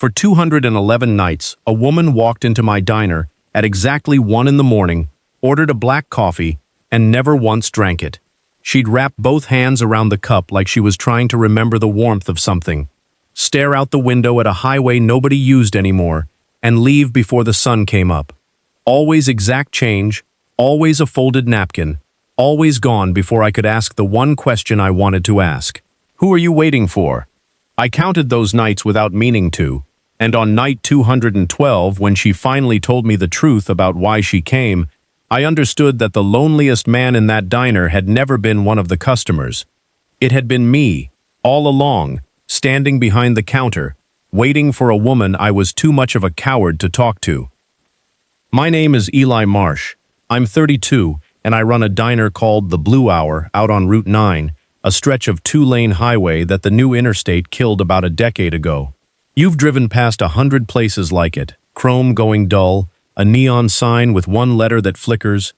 For 211 nights, a woman walked into my diner at exactly 1 in the morning, ordered a black coffee, and never once drank it. She'd wrap both hands around the cup like she was trying to remember the warmth of something, stare out the window at a highway nobody used anymore, and leave before the sun came up. Always exact change, always a folded napkin, always gone before I could ask the one question I wanted to ask. Who are you waiting for? I counted those nights without meaning to, and on night 212, when she finally told me the truth about why she came, I understood that the loneliest man in that diner had never been one of the customers. It had been me, all along, standing behind the counter, waiting for a woman I was too much of a coward to talk to. My name is Eli Marsh. I'm 32, and I run a diner called the Blue Hour out on Route 9, a stretch of two-lane highway that the new interstate killed about a decade ago. You've driven past 100 places like it, chrome going dull, a neon sign with one letter that flickers,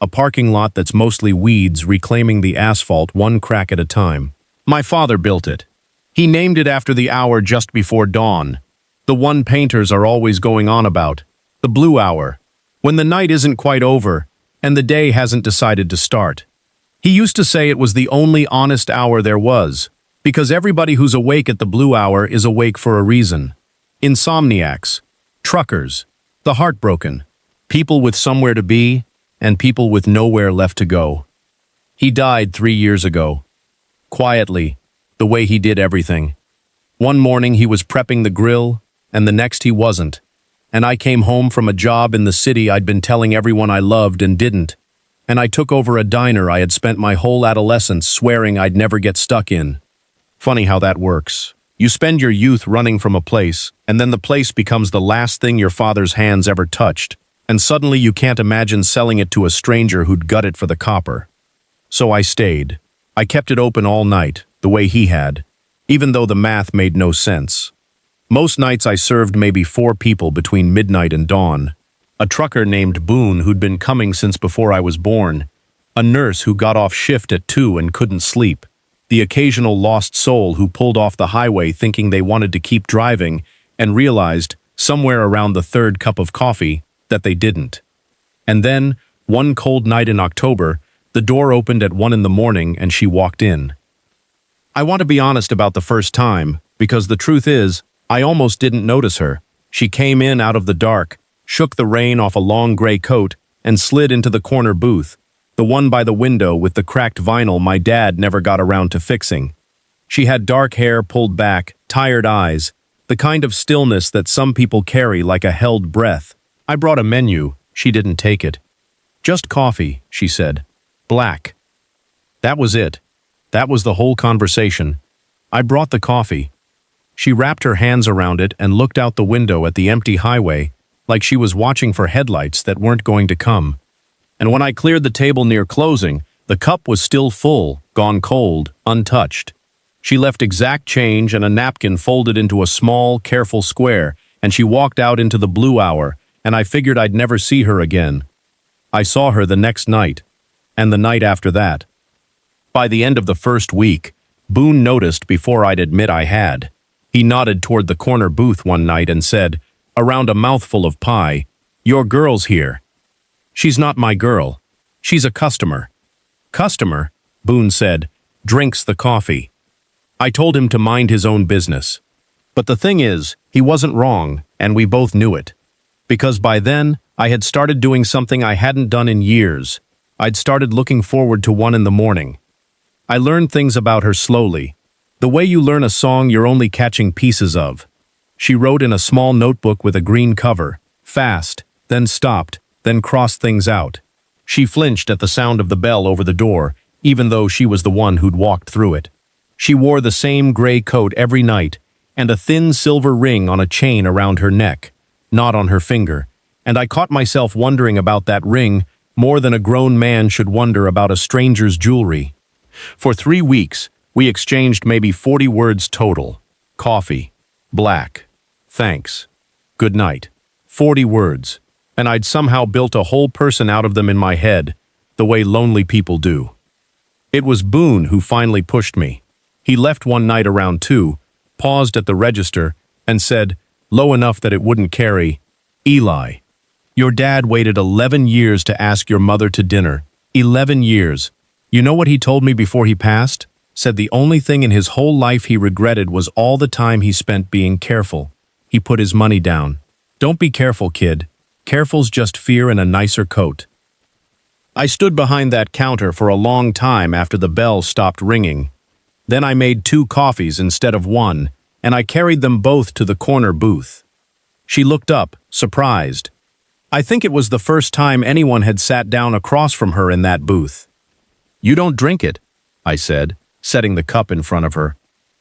a parking lot that's mostly weeds reclaiming the asphalt one crack at a time. My father built it. He named it after the hour just before dawn, the one painters are always going on about, the Blue Hour, when the night isn't quite over and the day hasn't decided to start. He used to say it was the only honest hour there was, because everybody who's awake at the Blue Hour is awake for a reason. Insomniacs, truckers, the heartbroken, people with somewhere to be, and people with nowhere left to go. He died 3 years ago. Quietly, the way he did everything. One morning he was prepping the grill, and the next he wasn't. And I came home from a job in the city I'd been telling everyone I loved and didn't. And I took over a diner I had spent my whole adolescence swearing I'd never get stuck in. Funny how that works. You spend your youth running from a place, and then the place becomes the last thing your father's hands ever touched, and suddenly you can't imagine selling it to a stranger who'd gut it for the copper. So I stayed. I kept it open all night, the way he had, even though the math made no sense. Most nights I served maybe 4 people between midnight and dawn. A trucker named Boone who'd been coming since before I was born, a nurse who got off shift at 2 and couldn't sleep, the occasional lost soul who pulled off the highway thinking they wanted to keep driving and realized, somewhere around the 3rd cup of coffee, that they didn't. And then, one cold night in October, the door opened at 1 in the morning and she walked in. I want to be honest about the first time, because the truth is, I almost didn't notice her. She came in out of the dark, shook the rain off a long gray coat, and slid into the corner booth, the one by the window with the cracked vinyl my dad never got around to fixing. She had dark hair pulled back, tired eyes, the kind of stillness that some people carry like a held breath. I brought a menu. She didn't take it. Just coffee, she said. Black. That was it. That was the whole conversation. I brought the coffee. She wrapped her hands around it and looked out the window at the empty highway, like she was watching for headlights that weren't going to come. And when I cleared the table near closing, the cup was still full, gone cold, untouched. She left exact change and a napkin folded into a small, careful square, and she walked out into the Blue Hour, and I figured I'd never see her again. I saw her the next night, and the night after that. By the end of the first week, Boone noticed before I'd admit I had. He nodded toward the corner booth one night and said, around a mouthful of pie, "Your girl's here." "She's not my girl. She's a customer." "Customer," Boone said, "drinks the coffee." I told him to mind his own business. But the thing is, he wasn't wrong, and we both knew it. Because by then, I had started doing something I hadn't done in years. I'd started looking forward to 1 in the morning. I learned things about her slowly. The way you learn a song you're only catching pieces of. She wrote in a small notebook with a green cover, fast, then stopped, then crossed things out. She flinched at the sound of the bell over the door, even though she was the one who'd walked through it. She wore the same gray coat every night, and a thin silver ring on a chain around her neck, not on her finger, and I caught myself wondering about that ring more than a grown man should wonder about a stranger's jewelry. For 3 weeks, we exchanged maybe 40 words total. Coffee. Black. Thanks. Good night. 40 words. And I'd somehow built a whole person out of them in my head, the way lonely people do. It was Boone who finally pushed me. He left one night around 2, paused at the register, and said, low enough that it wouldn't carry. Eli. Your dad waited 11 years to ask your mother to dinner. 11 years. You know what he told me before he passed? Said the only thing in his whole life he regretted was all the time he spent being careful. He put his money down. Don't be careful, kid. Careful's just fear in a nicer coat. I stood behind that counter for a long time after the bell stopped ringing. Then I made 2 coffees instead of 1, and I carried them both to the corner booth. She looked up, surprised. I think it was the first time anyone had sat down across from her in that booth. You don't drink it, I said, setting the cup in front of her.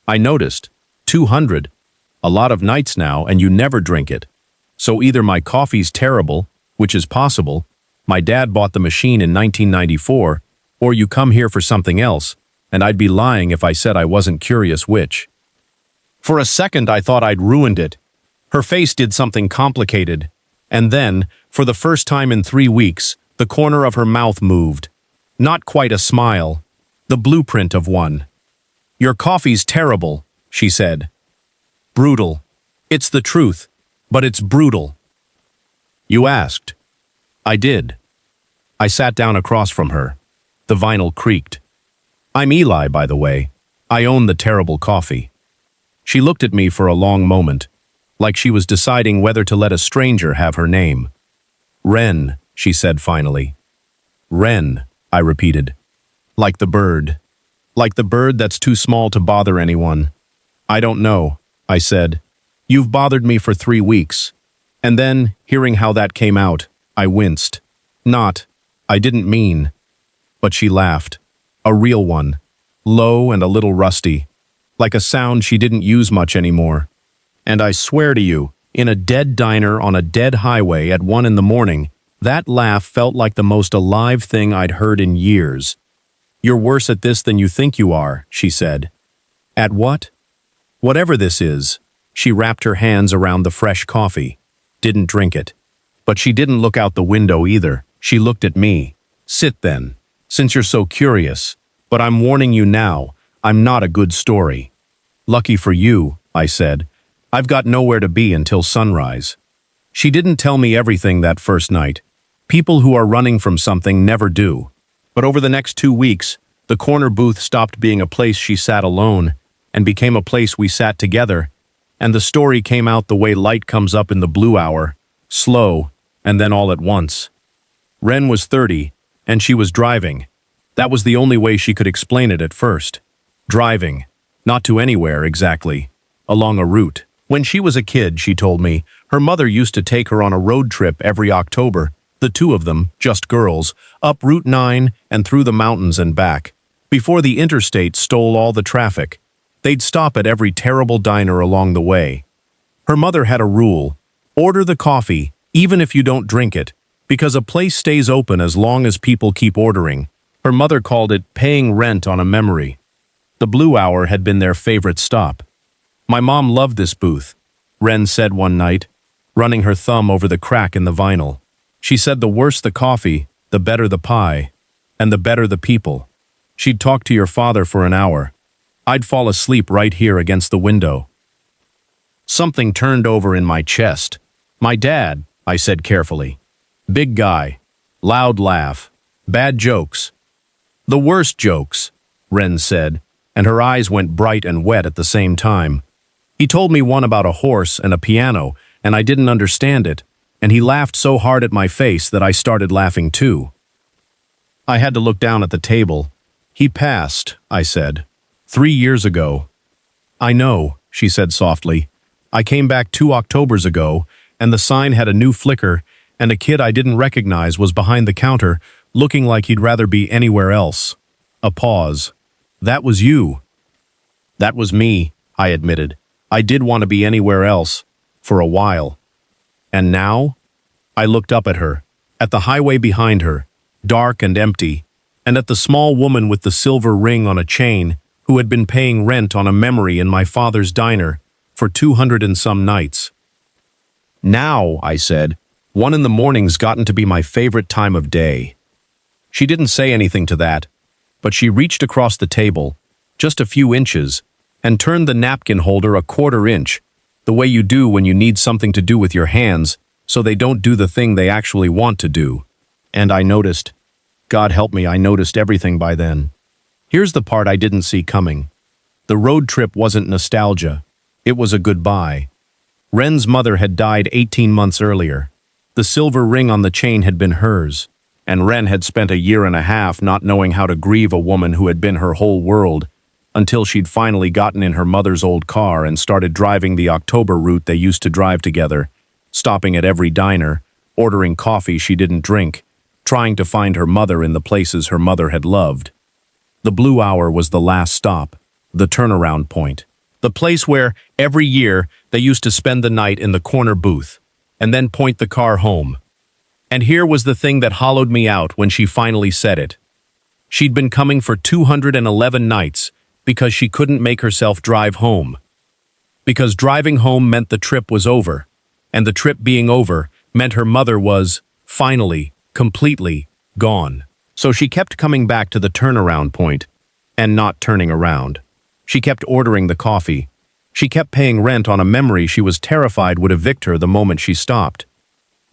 I noticed. 200. A lot of nights now, and you never drink it. So either my coffee's terrible, which is possible, my dad bought the machine in 1994, or you come here for something else, and I'd be lying if I said I wasn't curious which. For a second I thought I'd ruined it. Her face did something complicated, and then, for the first time in 3 weeks, the corner of her mouth moved. Not quite a smile, the blueprint of one. Your coffee's terrible, she said. Brutal. It's the truth, but it's brutal. You asked. I did. I sat down across from her. The vinyl creaked. I'm Eli, by the way. I own the terrible coffee. She looked at me for a long moment, like she was deciding whether to let a stranger have her name. Wren, she said finally. Wren, I repeated. Like the bird. Like the bird that's too small to bother anyone. I don't know, I said. You've bothered me for 3 weeks. And then, hearing how that came out, I winced. I didn't mean. But she laughed. A real one. Low and a little rusty. Like a sound she didn't use much anymore. And I swear to you, in a dead diner on a dead highway at 1 in the morning, that laugh felt like the most alive thing I'd heard in years. You're worse at this than you think you are, she said. At what? Whatever this is. She wrapped her hands around the fresh coffee. Didn't drink it. But she didn't look out the window either. She looked at me. Sit then, since you're so curious. But I'm warning you now, I'm not a good story. Lucky for you, I said. I've got nowhere to be until sunrise. She didn't tell me everything that first night. People who are running from something never do. But over the next 2 weeks, the corner booth stopped being a place she sat alone and became a place we sat together, and the story came out the way light comes up in the blue hour, slow, and then all at once. Wren was 30, and she was driving. That was the only way she could explain it at first. Driving. Not to anywhere, exactly. Along a route. When she was a kid, she told me, her mother used to take her on a road trip every October, the 2 of them, just girls, up Route 9 and through the mountains and back. Before the interstate stole all the traffic, they'd stop at every terrible diner along the way. Her mother had a rule: order the coffee, even if you don't drink it, because a place stays open as long as people keep ordering. Her mother called it paying rent on a memory. The Blue Hour had been their favorite stop. My mom loved this booth, Wren said one night, running her thumb over the crack in the vinyl. She said the worse the coffee, the better the pie, and the better the people. She'd talk to your father for an hour. I'd fall asleep right here against the window. Something turned over in my chest. My dad, I said carefully. Big guy. Loud laugh. Bad jokes. The worst jokes, Wren said, and her eyes went bright and wet at the same time. He told me one about a horse and a piano, and I didn't understand it, and he laughed so hard at my face that I started laughing too. I had to look down at the table. He passed, I said. 3 years ago. I know, she said softly. I came back 2 Octobers ago, and the sign had a new flicker, and a kid I didn't recognize was behind the counter, looking like he'd rather be anywhere else. A pause. That was you. That was me, I admitted. I did want to be anywhere else, for a while. And now? I looked up at her, at the highway behind her, dark and empty, and at the small woman with the silver ring on a chain who had been paying rent on a memory in my father's diner for 200 and some nights. Now, I said, 1 in the morning's gotten to be my favorite time of day. She didn't say anything to that, but she reached across the table, just a few inches, and turned the napkin holder a 1/4 inch, the way you do when you need something to do with your hands, so they don't do the thing they actually want to do. And I noticed. God help me, I noticed everything by then. Here's the part I didn't see coming. The road trip wasn't nostalgia. It was a goodbye. Ren's mother had died 18 months earlier. The silver ring on the chain had been hers, and Ren had spent a year and a half not knowing how to grieve a woman who had been her whole world, until she'd finally gotten in her mother's old car and started driving the October route they used to drive together, stopping at every diner, ordering coffee she didn't drink, trying to find her mother in the places her mother had loved. The Blue Hour was the last stop, the turnaround point, the place where, every year, they used to spend the night in the corner booth, and then point the car home. And here was the thing that hollowed me out when she finally said it. She'd been coming for 211 nights, because she couldn't make herself drive home. Because driving home meant the trip was over, and the trip being over meant her mother was, finally, completely, gone. So she kept coming back to the turnaround point, and not turning around. She kept ordering the coffee. She kept paying rent on a memory she was terrified would evict her the moment she stopped.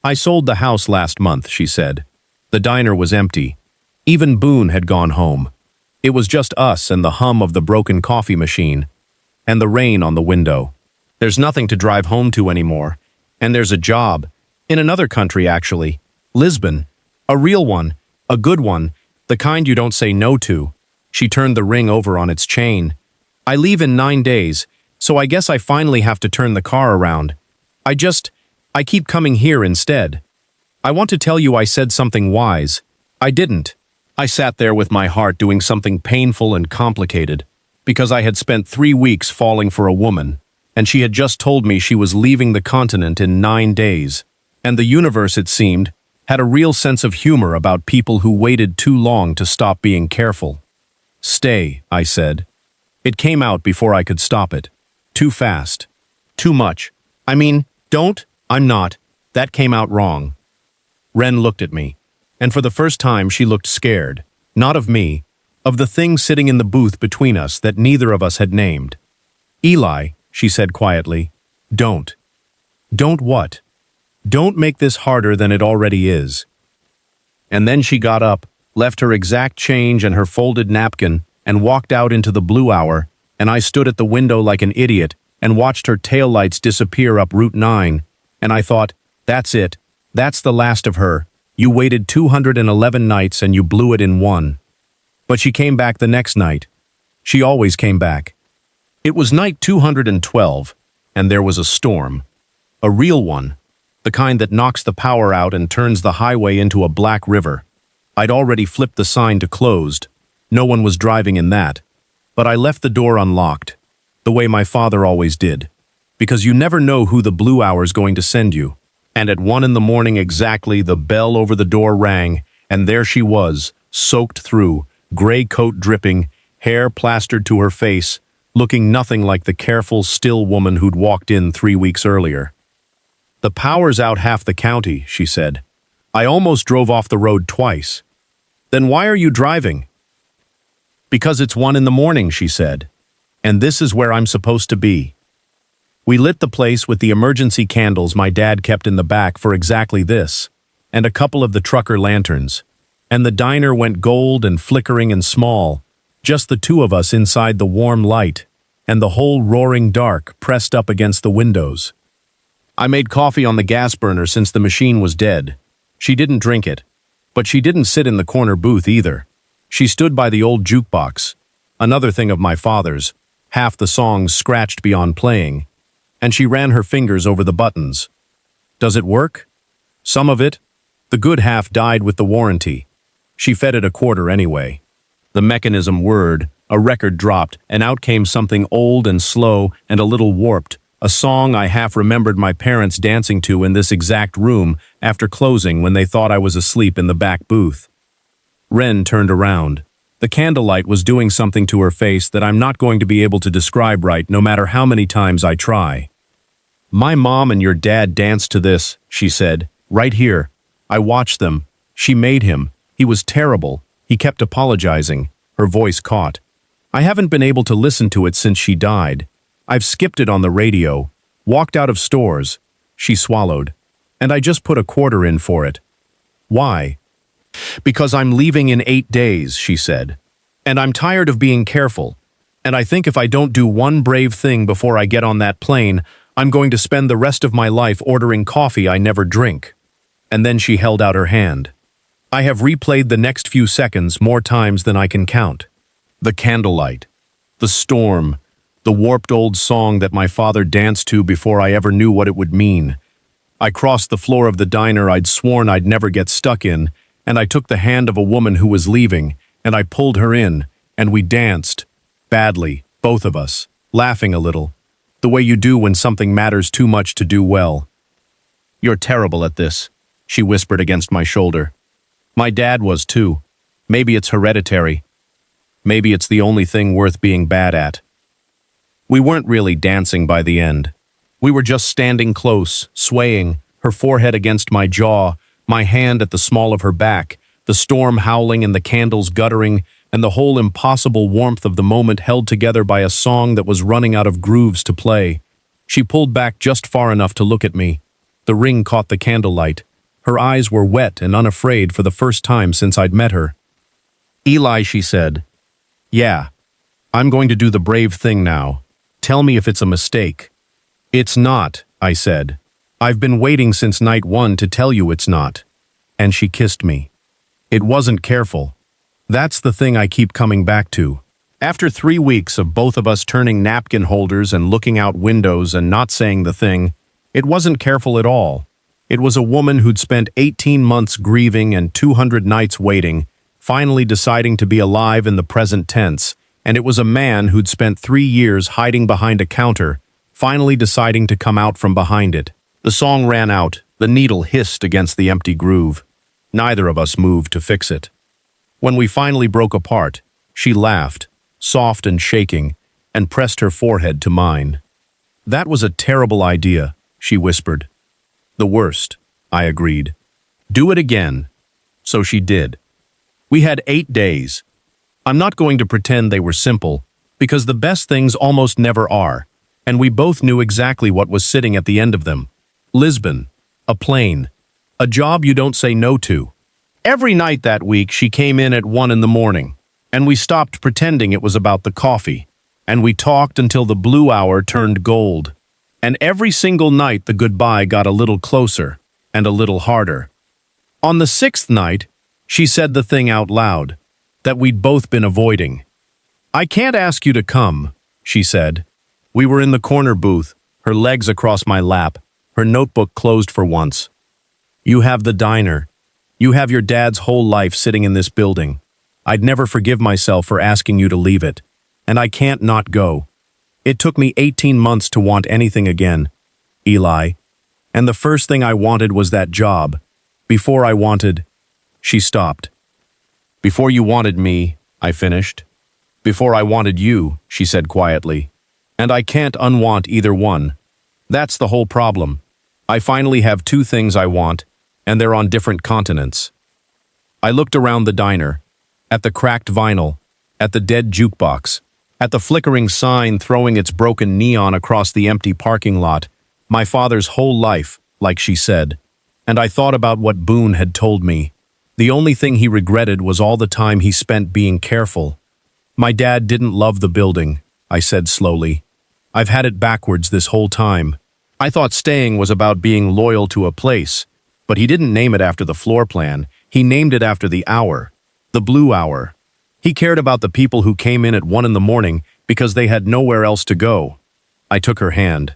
I sold the house last month, she said. The diner was empty. Even Boone had gone home. It was just us and the hum of the broken coffee machine, and the rain on the window. There's nothing to drive home to anymore, and there's a job. In another country, actually. Lisbon. A real one. A good one. The kind you don't say no to. She turned the ring over on its chain. I leave in 9 days, so I guess I finally have to turn the car around. I keep coming here instead. I want to tell you I said something wise. I didn't. I sat there with my heart doing something painful and complicated, because I had spent 3 weeks falling for a woman, and she had just told me she was leaving the continent in 9 days. And the universe, it seemed, had a real sense of humor about people who waited too long to stop being careful. Stay, I said. It came out before I could stop it. Too fast. Too much. I mean, don't, I'm not. That came out wrong. Ren looked at me, and for the first time she looked scared, not of me, of the thing sitting in the booth between us that neither of us had named. Eli, she said quietly, don't. Don't what? Don't make this harder than it already is. And then she got up, left her exact change and her folded napkin, and walked out into the Blue Hour, and I stood at the window like an idiot and watched her taillights disappear up Route 9, and I thought, that's it. That's the last of her. You waited 211 nights and you blew it in one. But she came back the next night. She always came back. It was night 212, and there was a storm. A real one. The kind that knocks the power out and turns the highway into a black river. I'd already flipped the sign to closed. No one was driving in that. But I left the door unlocked, the way my father always did. Because you never know who the Blue Hour's going to send you. And at 1 a.m. exactly, the bell over the door rang, and there she was, soaked through, gray coat dripping, hair plastered to her face, looking nothing like the careful, still woman who'd walked in 3 weeks earlier. The power's out half the county, she said. I almost drove off the road twice. Then why are you driving? Because it's 1 a.m, she said. And this is where I'm supposed to be. We lit the place with the emergency candles my dad kept in the back for exactly this, and a couple of the trucker lanterns. And the diner went gold and flickering and small, just the two of us inside the warm light, and the whole roaring dark pressed up against the windows. I made coffee on the gas burner since the machine was dead. She didn't drink it, but she didn't sit in the corner booth either. She stood by the old jukebox, another thing of my father's, half the songs scratched beyond playing, and she ran her fingers over the buttons. Does it work? Some of it. The good half died with the warranty. She fed it a quarter anyway. The mechanism whirred, a record dropped, and out came something old and slow and a little warped, a song I half remembered my parents dancing to in this exact room after closing when they thought I was asleep in the back booth. Ren turned around. The candlelight was doing something to her face that I'm not going to be able to describe right no matter how many times I try. My mom and your dad danced to this, she said, right here. I watched them. She made him. He was terrible. He kept apologizing. Her voice caught. I haven't been able to listen to it since she died. I've skipped it on the radio. Walked out of stores. She swallowed. And I just put a quarter in for it. Why? Because I'm leaving in 8 days, she said. And I'm tired of being careful. And I think if I don't do one brave thing before I get on that plane, I'm going to spend the rest of my life ordering coffee I never drink. And then she held out her hand. I have replayed the next few seconds more times than I can count. The candlelight. The storm. The warped old song that my father danced to before I ever knew what it would mean. I crossed the floor of the diner I'd sworn I'd never get stuck in, and I took the hand of a woman who was leaving, and I pulled her in, and we danced. Badly, both of us, laughing a little, the way you do when something matters too much to do well. You're terrible at this, she whispered against my shoulder. My dad was too. Maybe it's hereditary. Maybe it's the only thing worth being bad at. We weren't really dancing by the end. We were just standing close, swaying, her forehead against my jaw, my hand at the small of her back, the storm howling and the candles guttering, and the whole impossible warmth of the moment held together by a song that was running out of grooves to play. She pulled back just far enough to look at me. The ring caught the candlelight. Her eyes were wet and unafraid for the first time since I'd met her. Eli, she said. Yeah, I'm going to do the brave thing now. Tell me if it's a mistake. It's not, I said. I've been waiting since night 1 to tell you it's not. And she kissed me. It wasn't careful. That's the thing I keep coming back to. After 3 weeks of both of us turning napkin holders and looking out windows and not saying the thing, it wasn't careful at all. It was a woman who'd spent 18 months grieving and 200 nights waiting, finally deciding to be alive in the present tense, and it was a man who'd spent 3 years hiding behind a counter, finally deciding to come out from behind it. The song ran out, the needle hissed against the empty groove. Neither of us moved to fix it. When we finally broke apart, she laughed, soft and shaking, and pressed her forehead to mine. That was a terrible idea, she whispered. The worst, I agreed. Do it again. So she did. We had 8 days. I'm not going to pretend they were simple, because the best things almost never are, and we both knew exactly what was sitting at the end of them. Lisbon. A plane. A job you don't say no to. Every night that week she came in at 1 in the morning, and we stopped pretending it was about the coffee, and we talked until the blue hour turned gold. And every single night the goodbye got a little closer, and a little harder. On the 6th night, she said the thing out loud, that we'd both been avoiding. I can't ask you to come, she said. We were in the corner booth, her legs across my lap, her notebook closed for once. You have the diner. You have your dad's whole life sitting in this building. I'd never forgive myself for asking you to leave it. And I can't not go. It took me 18 months to want anything again, Eli. And the first thing I wanted was that job. Before I wanted... She stopped. Before you wanted me, I finished. Before I wanted you, she said quietly. And I can't unwant either one. That's the whole problem. I finally have 2 things I want, and they're on different continents. I looked around the diner, at the cracked vinyl, at the dead jukebox, at the flickering sign throwing its broken neon across the empty parking lot, my father's whole life, like she said. And I thought about what Boone had told me. The only thing he regretted was all the time he spent being careful. My dad didn't love the building, I said slowly. I've had it backwards this whole time. I thought staying was about being loyal to a place, but he didn't name it after the floor plan. He named it after the hour, the blue hour. He cared about the people who came in at 1 in the morning because they had nowhere else to go. I took her hand.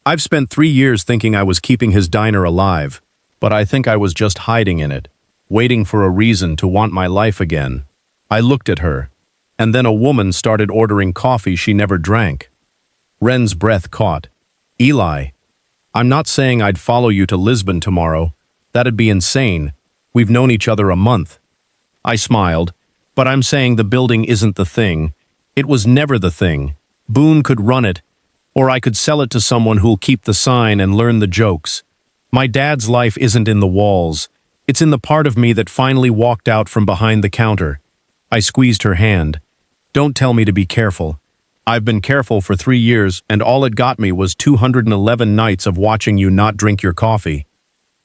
I've spent 3 years thinking I was keeping his diner alive, but I think I was just hiding in it, waiting for a reason to want my life again. I looked at her, and then a woman started ordering coffee she never drank. Wren's breath caught. Eli, I'm not saying I'd follow you to Lisbon tomorrow. That'd be insane. We've known each other a month. I smiled, but I'm saying the building isn't the thing. It was never the thing. Boone could run it, or I could sell it to someone who'll keep the sign and learn the jokes. My dad's life isn't in the walls. It's in the part of me that finally walked out from behind the counter. I squeezed her hand. Don't tell me to be careful. I've been careful for 3 years, and all it got me was 211 nights of watching you not drink your coffee."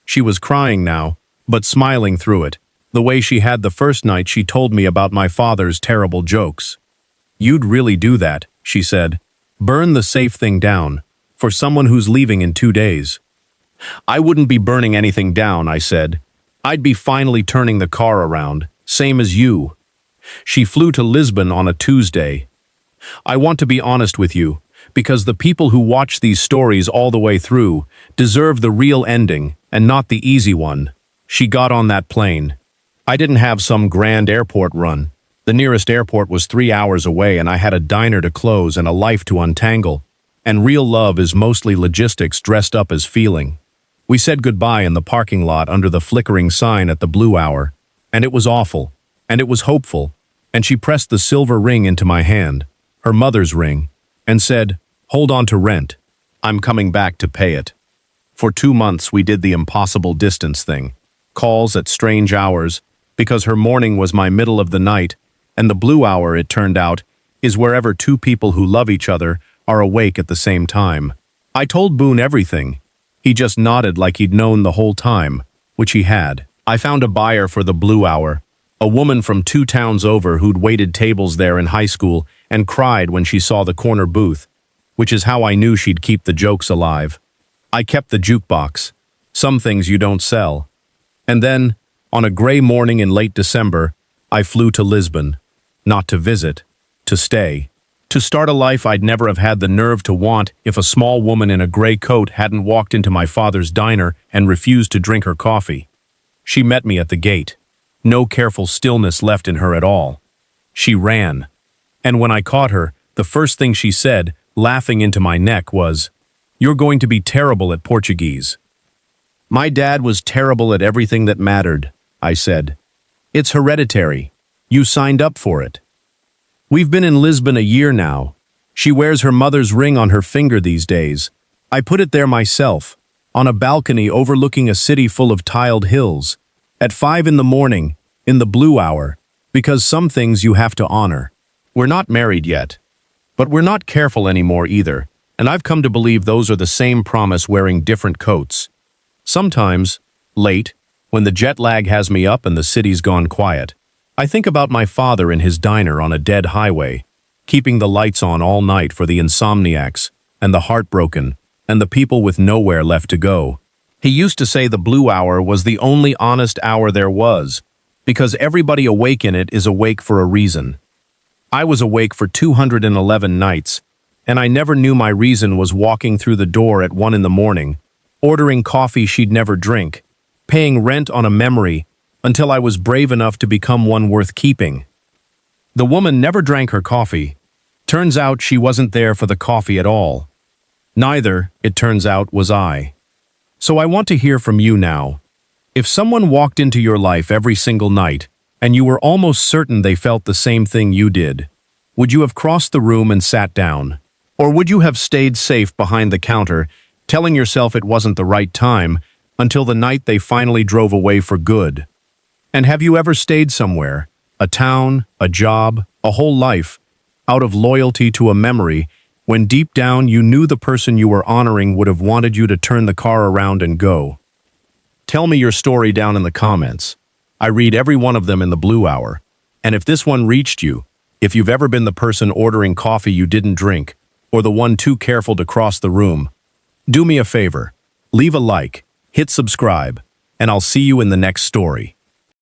She was crying now, but smiling through it, the way she had the first night she told me about my father's terrible jokes. "You'd really do that," she said. "Burn the safe thing down, for someone who's leaving in 2 days." "I wouldn't be burning anything down," I said. "I'd be finally turning the car around, same as you." She flew to Lisbon on a Tuesday. "I want to be honest with you, because the people who watch these stories all the way through deserve the real ending and not the easy one." She got on that plane. I didn't have some grand airport run. The nearest airport was 3 hours away, and I had a diner to close and a life to untangle. And real love is mostly logistics dressed up as feeling. We said goodbye in the parking lot under the flickering sign at the Blue Hour, and it was awful, and it was hopeful, and she pressed the silver ring into my hand, her mother's ring, and said, "Hold on to rent. I'm coming back to pay it." For 2 months we did the impossible distance thing, calls at strange hours, because her morning was my middle of the night, and the Blue Hour, it turned out, is wherever two people who love each other are awake at the same time. I told Boone everything. He just nodded like he'd known the whole time, which he had. I found a buyer for the Blue Hour, a woman from 2 towns over who'd waited tables there in high school and cried when she saw the corner booth, which is how I knew she'd keep the jokes alive. I kept the jukebox, some things you don't sell. And then, on a gray morning in late December, I flew to Lisbon, not to visit, to stay. To start a life I'd never have had the nerve to want if a small woman in a gray coat hadn't walked into my father's diner and refused to drink her coffee. She met me at the gate. No careful stillness left in her at all. She ran. And when I caught her, the first thing she said, laughing into my neck, was, "You're going to be terrible at Portuguese." "My dad was terrible at everything that mattered," I said. "It's hereditary. You signed up for it." We've been in Lisbon a year now. She wears her mother's ring on her finger these days. I put it there myself, on a balcony overlooking a city full of tiled hills, at 5 in the morning, in the Blue Hour, because some things you have to honor. We're not married yet, but we're not careful anymore either, and I've come to believe those are the same promise wearing different coats. Sometimes, late, when the jet lag has me up and the city's gone quiet, I think about my father in his diner on a dead highway, keeping the lights on all night for the insomniacs, and the heartbroken, and the people with nowhere left to go. He used to say the Blue Hour was the only honest hour there was, because everybody awake in it is awake for a reason. I was awake for 211 nights, and I never knew my reason was walking through the door at 1 in the morning, ordering coffee she'd never drink, paying rent on a memory, until I was brave enough to become one worth keeping. The woman never drank her coffee. Turns out she wasn't there for the coffee at all. Neither, it turns out, was I. So I want to hear from you now. If someone walked into your life every single night, and you were almost certain they felt the same thing you did, would you have crossed the room and sat down? Or would you have stayed safe behind the counter, telling yourself it wasn't the right time, until the night they finally drove away for good? And have you ever stayed somewhere, a town, a job, a whole life, out of loyalty to a memory, when deep down you knew the person you were honoring would have wanted you to turn the car around and go? Tell me your story down in the comments. I read every one of them in the Blue Hour. And if this one reached you, if you've ever been the person ordering coffee you didn't drink, or the one too careful to cross the room, do me a favor. Leave a like, hit subscribe, and I'll see you in the next story.